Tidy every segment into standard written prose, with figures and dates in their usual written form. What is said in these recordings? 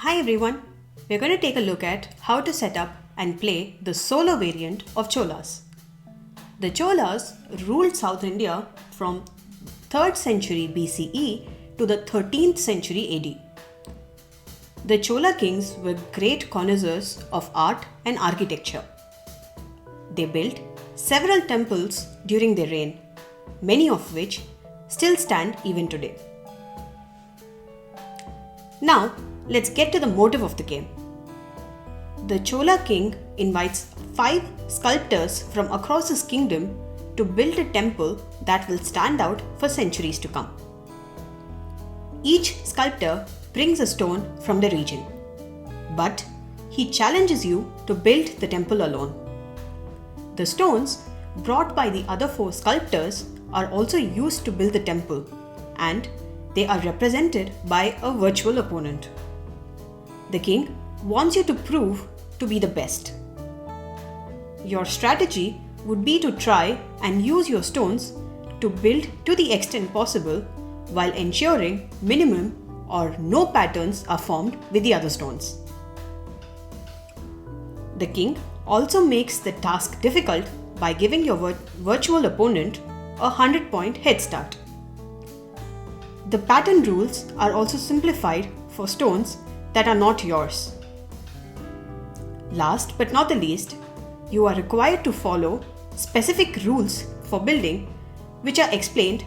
Hi everyone, we're going to take a look at how to set up and play the solo variant of Cholas. The Cholas ruled South India from 3rd century BCE to the 13th century AD. The Chola kings were great connoisseurs of art and architecture. They built several temples during their reign, many of which still stand even today. Now, let's get to the motive of the game. The Chola king invites 5 sculptors from across his kingdom to build a temple that will stand out for centuries to come. Each sculptor brings a stone from the region, but he challenges you to build the temple alone. The stones brought by the other 4 sculptors are also used to build the temple, and they are represented by a virtual opponent. The king wants you to prove to be the best. Your strategy would be to try and use your stones to build to the extent possible while ensuring minimum or no patterns are formed with the other stones. The king also makes the task difficult by giving your virtual opponent a 100-point head start. The pattern rules are also simplified for stones that are not yours. Last but not the least, you are required to follow specific rules for building, which are explained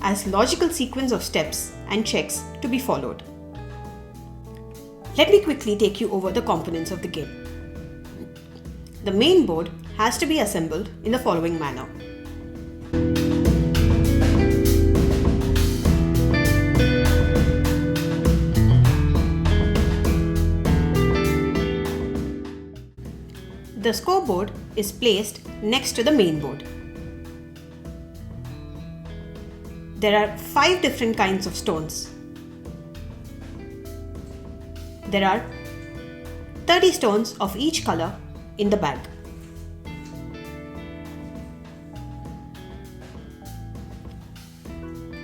as logical sequence of steps and checks to be followed. Let me quickly take you over the components of the game. The main board has to be assembled in the following manner. The scoreboard is placed next to the main board. There are 5 different kinds of stones. There are 30 stones of each color in the bag.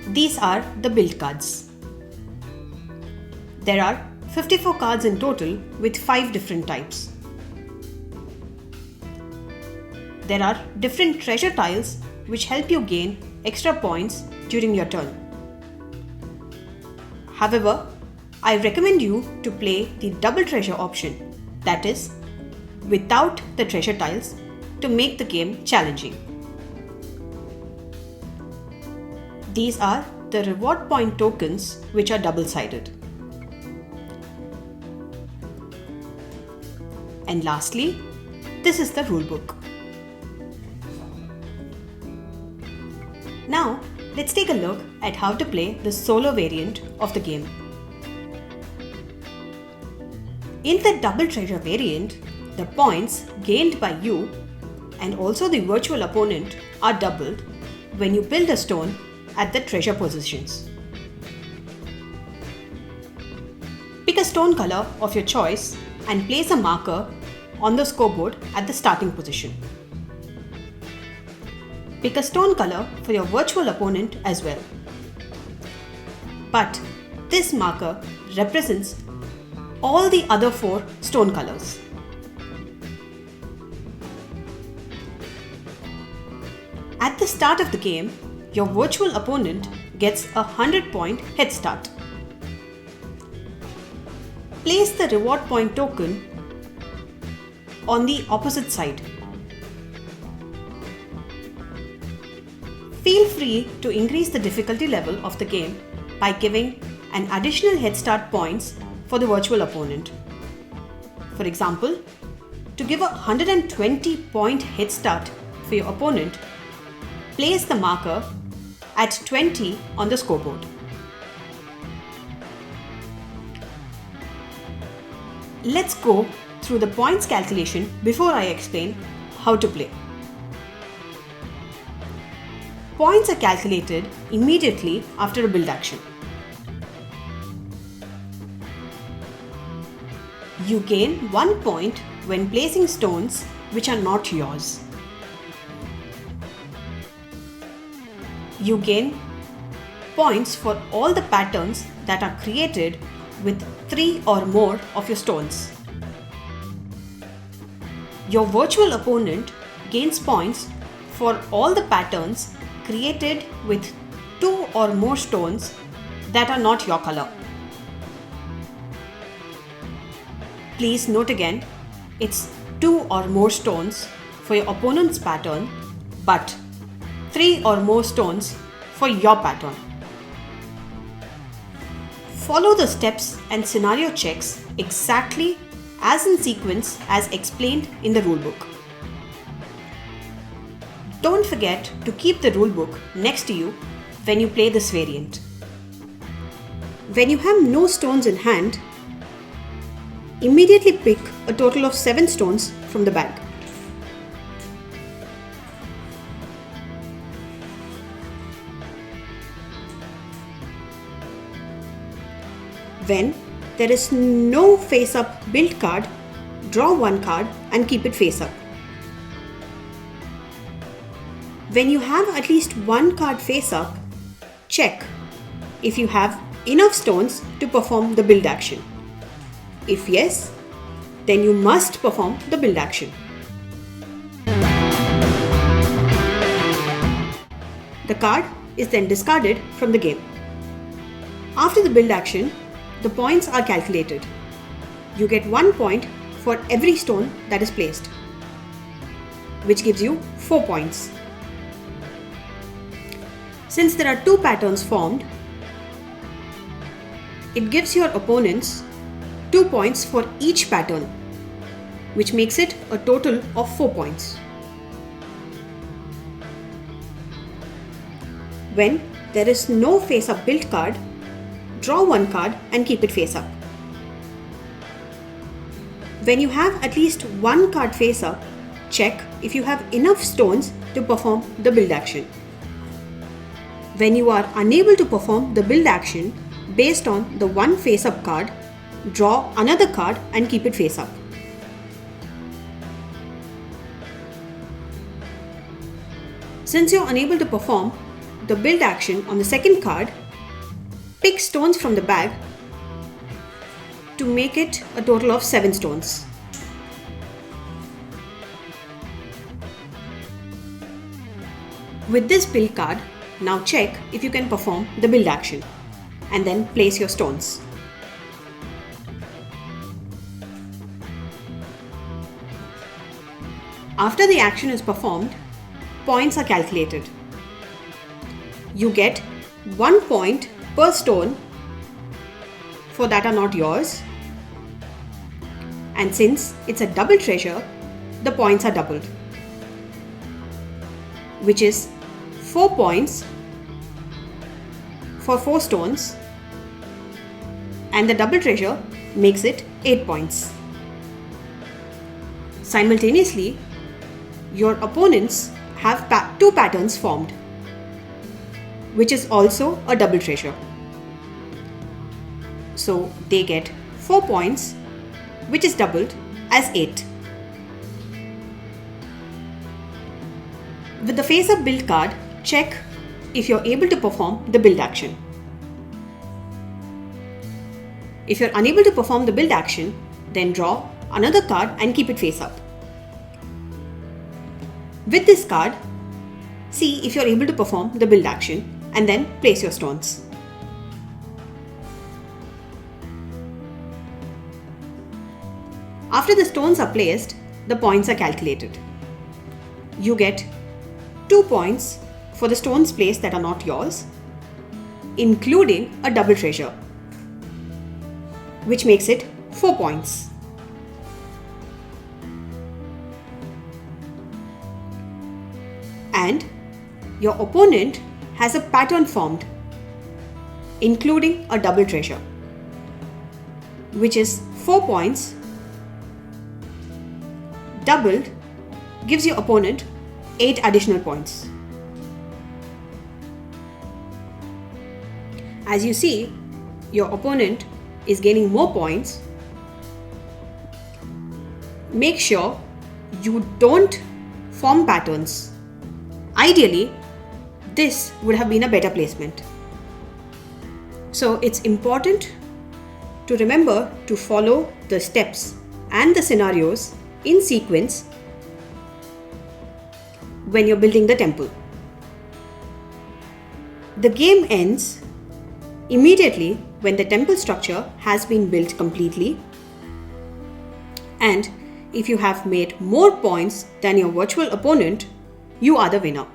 These are the build cards. There are 54 cards in total with 5 different types. There are different treasure tiles which help you gain extra points during your turn. However, I recommend you to play the double treasure option, that is, without the treasure tiles, to make the game challenging. These are the reward point tokens which are double-sided. And lastly, this is the rulebook. Now, let's take a look at how to play the solo variant of the game. In the double treasure variant, the points gained by you and also the virtual opponent are doubled when you build a stone at the treasure positions. Pick a stone color of your choice and place a marker on the scoreboard at the starting position. Pick a stone color for your virtual opponent as well. But this marker represents all the other 4 stone colors. At the start of the game, your virtual opponent gets a 100-point head start. Place the reward point token on the opposite side. Feel free to increase the difficulty level of the game by giving an additional head start points for the virtual opponent. For example, to give a 120-point head start for your opponent, place the marker at 20 on the scoreboard. Let's go through the points calculation before I explain how to play. Points are calculated immediately after a build action. You gain 1 point when placing stones which are not yours. You gain points for all the patterns that are created with 3 or more of your stones. Your virtual opponent gains points for all the patterns created with 2 or more stones that are not your color. Please note again, it's 2 or more stones for your opponent's pattern, but 3 or more stones for your pattern. Follow the steps and scenario checks exactly as in sequence as explained in the rulebook. Don't forget to keep the rulebook next to you when you play this variant. When you have no stones in hand, immediately pick a total of 7 stones from the bag. When there is no face-up built card, draw one card and keep it face up. When you have at least one card face up, check if you have enough stones to perform the build action. If yes, then you must perform the build action. The card is then discarded from the game. After the build action, the points are calculated. You get 1 point for every stone that is placed, which gives you 4 points. Since there are 2 patterns formed, it gives your opponents 2 points for each pattern, which makes it a total of 4 points. When there is no face-up built card, draw one card and keep it face up. When you have at least one card face up, check if you have enough stones to perform the build action. When you are unable to perform the build action based on the one face up card, draw another card and keep it face up. Since you are unable to perform the build action on the second card, pick stones from the bag to make it a total of 7 stones. With this build card, now check if you can perform the build action and then place your stones. After the action is performed, points are calculated. You get 1 point per stone for that are not yours, and since it's a double treasure, the points are doubled, which is 4 points for 4 stones, and the double treasure makes it 8 points. Simultaneously, your opponents have 2 patterns formed, which is also a double treasure. So they get 4 points, which is doubled as 8. With the face-up build card, check if you're able to perform the build action. If you're unable to perform the build action, then draw another card and keep it face up. With this card, see if you're able to perform the build action and then place your stones. After the stones are placed, the points are calculated. You get 2 points for the stones placed that are not yours, including a double treasure, which makes it 4 points. And your opponent has a pattern formed, including a double treasure, which is 4 points. Doubled gives your opponent 8 additional points. As you see, your opponent is gaining more points. Make sure you don't form patterns. Ideally, this would have been a better placement. So it's important to remember to follow the steps and the scenarios in sequence when you're building the temple. The game ends immediately when the temple structure has been built completely, and if you have made more points than your virtual opponent, you are the winner.